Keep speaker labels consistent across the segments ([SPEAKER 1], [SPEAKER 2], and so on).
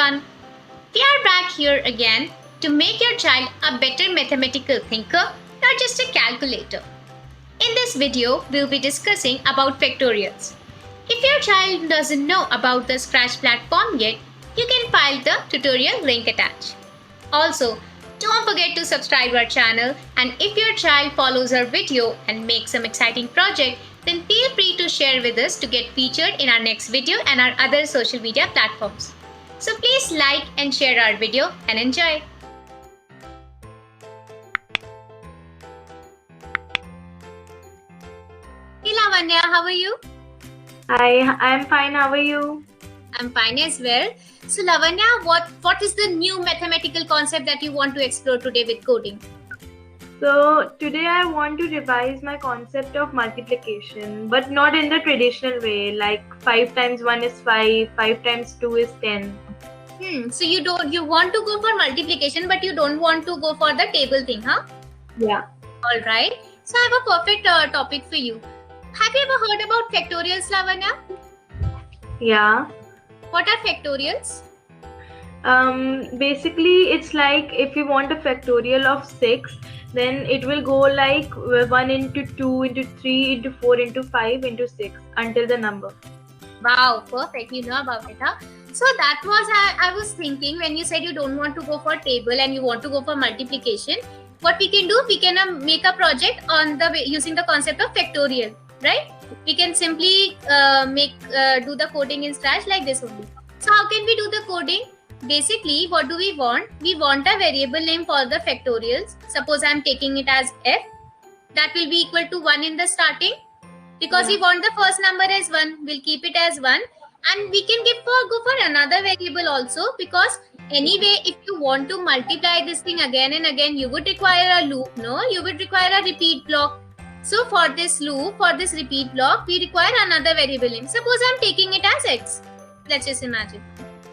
[SPEAKER 1] everyone. We are back here again to make your child a better mathematical thinker, not just a calculator. In this video, we'll be discussing about factorials. If your child doesn't know about the Scratch platform yet, you can find the tutorial link attached. Also, don't forget to subscribe our channel, and if your child follows our video and makes some exciting project, then feel free to share with us to get featured in our next video and our other social media platforms. So please like and share our video and enjoy. Hey Lavanya, how are you?
[SPEAKER 2] Hi, I'm fine. How are you?
[SPEAKER 1] I'm fine as well. So Lavanya, what is the new mathematical concept that you want to explore today with coding?
[SPEAKER 2] So today I want to revise my concept of multiplication, but not in the traditional way, like 5 times 1 is 5, 5 times 2 is 10.
[SPEAKER 1] So you want to go for multiplication, but you don't want to go for the table thing, huh?
[SPEAKER 2] Yeah.
[SPEAKER 1] All right. So I have a perfect topic for you. Have you ever heard about factorials, Lavanya?
[SPEAKER 2] Yeah.
[SPEAKER 1] What are factorials?
[SPEAKER 2] Basically, it's like if you want a factorial of 6, then it will go like 1 into 2 into 3 into 4 into 5 into 6 until the number.
[SPEAKER 1] Wow, perfect. You know about it, huh? So that was I was thinking when you said you don't want to go for table and you want to go for multiplication. What we can do, we can make a project on using the concept of factorial, right? We can simply do the coding in Scratch like this only. So how can we do the coding? Basically, what do we want? We want a variable name for the factorials. Suppose I'm taking it as f. That will be equal to 1 in the starting. Because we want the first number as 1, we'll keep it as 1. And we can go for another variable also, because anyway, if you want to multiply this thing again and again, you would require a loop, no? You would require a repeat block. So for this loop, for this repeat block, we require another variable name. Suppose I'm taking it as x. Let's just imagine.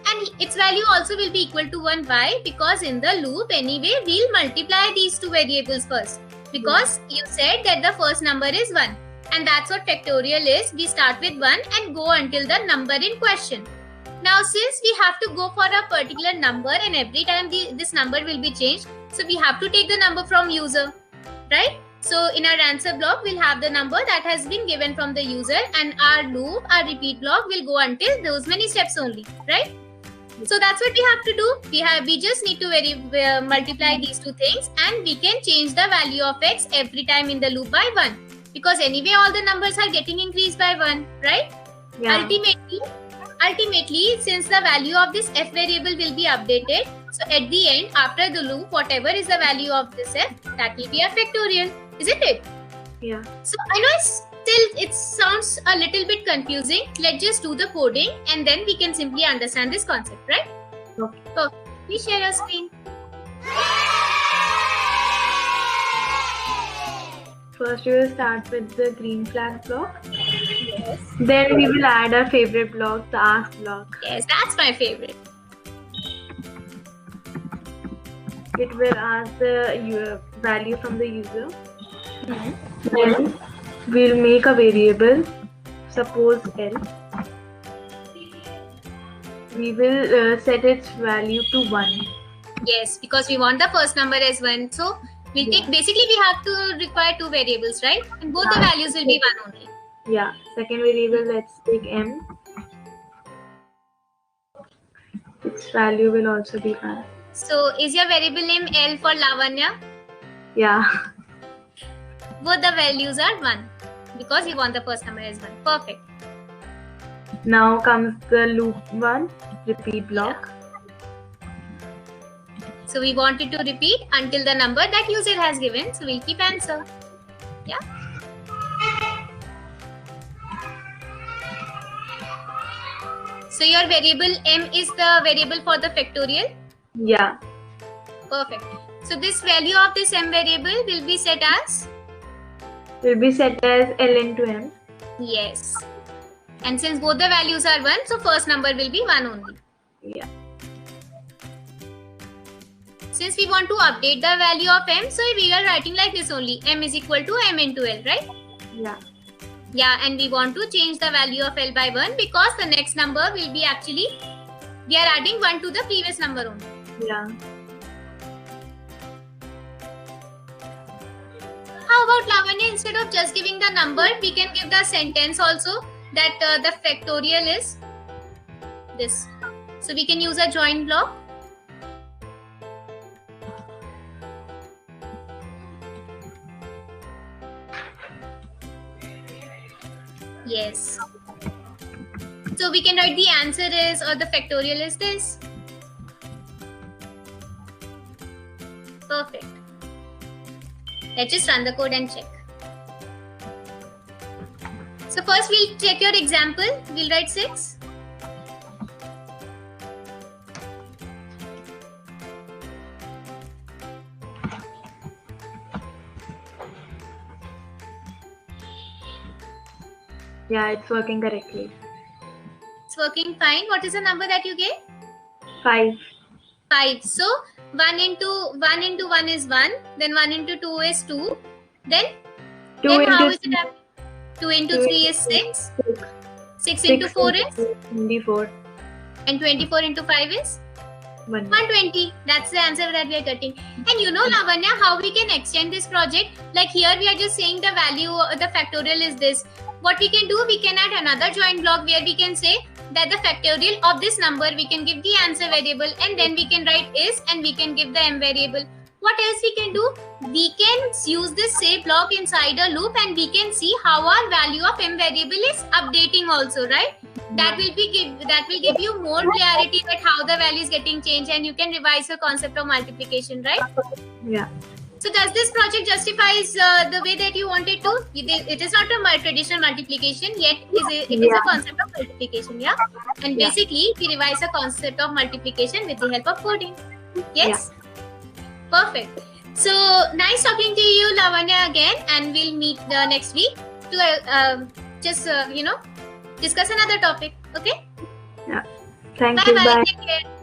[SPEAKER 1] And its value also will be equal to 1. Why? Because in the loop, anyway, we'll multiply these two variables first. Because you said that the first number is 1. And that's what factorial is. We start with 1 and go until the number in question. Now, since we have to go for a particular number and every time this number will be changed, so we have to take the number from user, right? So in our answer block, we'll have the number that has been given from the user, and our loop, our repeat block will go until those many steps only, right? So that's what we have to do. We just need to multiply these two things, and we can change the value of x every time in the loop by 1. Because anyway, all the numbers are getting increased by 1, right?
[SPEAKER 2] Yeah.
[SPEAKER 1] Ultimately, since the value of this f variable will be updated, so at the end, after the loop, whatever is the value of this f, that will be a factorial, isn't it?
[SPEAKER 2] Yeah.
[SPEAKER 1] So I know it sounds a little bit confusing. Let's just do the coding and then we can simply understand this concept, right?
[SPEAKER 2] Okay.
[SPEAKER 1] So please share your screen.
[SPEAKER 2] First, we will start with the green flag block.
[SPEAKER 1] Yes.
[SPEAKER 2] Then we will add our favorite block, the ask block.
[SPEAKER 1] Yes, that's my favorite.
[SPEAKER 2] It will ask the value from the user.
[SPEAKER 1] Mm-hmm.
[SPEAKER 2] Then we'll make a variable, suppose L. We will set its value to 1.
[SPEAKER 1] Yes, because we want the first number as 1. So we'll take, basically we have to require two variables, right? And both the values will be 1 only.
[SPEAKER 2] Yeah. Second variable, let's take M. Its value will also be 1.
[SPEAKER 1] So is your variable name L for Lavanya?
[SPEAKER 2] Yeah.
[SPEAKER 1] Both the values are 1 because we want the first number as 1. Perfect.
[SPEAKER 2] Now comes the loop 1, repeat block.
[SPEAKER 1] So we want it to repeat until the number that user has given. So we'll keep answer. Yeah. So your variable M is the variable for the factorial?
[SPEAKER 2] Yeah.
[SPEAKER 1] Perfect. So this value of this M variable will be set as?
[SPEAKER 2] Will be set as L into M.
[SPEAKER 1] Yes. And since both the values are 1, so first number will be 1 only.
[SPEAKER 2] Yeah.
[SPEAKER 1] Since we want to update the value of M, so we are writing like this only. M is equal to M into L, right?
[SPEAKER 2] Yeah.
[SPEAKER 1] Yeah, and we want to change the value of L by 1 because the next number will be actually We are adding 1 to the previous number only.
[SPEAKER 2] Yeah.
[SPEAKER 1] How about Lavanya, instead of just giving the number, we can give the sentence also that the factorial is this. So we can use a join block. Yes. So we can write the answer is, or the factorial is this. Perfect. Let's just run the code and check. So first we'll check your example. We'll write 6.
[SPEAKER 2] Yeah, it's working correctly.
[SPEAKER 1] It's working fine. What is the number that you gave?
[SPEAKER 2] 5.
[SPEAKER 1] 5. So 1 into 1 is 1. Then 1 into 2 is 2. Then
[SPEAKER 2] 2
[SPEAKER 1] then
[SPEAKER 2] into
[SPEAKER 1] how is it happening? 2 into 3 is 6. 6 into 4 is?
[SPEAKER 2] 24.
[SPEAKER 1] And 24 into 5 is? 120. That's the answer that we are getting. And you know, Lavanya, how we can extend this project? Like here we are just saying the value, the factorial is this. What we can do, we can add another join block where we can say that the factorial of this number, we can give the answer variable, and then we can write is, and we can give the m variable. What else we can do? We can use this say block inside a loop, and we can see how our value of m variable is updating also, right? That will give you more clarity that how the value is getting changed, and you can revise your concept of multiplication, right?
[SPEAKER 2] Yeah.
[SPEAKER 1] So does this project justifies the way that you wanted to? It is not a traditional multiplication, yet it is a concept of multiplication, yeah? And basically, we revise the concept of multiplication with the help of coding. Yes? Yeah. Perfect. So, nice talking to you, Lavanya, again. And we'll meet next week to discuss another topic. Okay?
[SPEAKER 2] Yeah. Thank
[SPEAKER 1] you.
[SPEAKER 2] Bye.
[SPEAKER 1] Take care.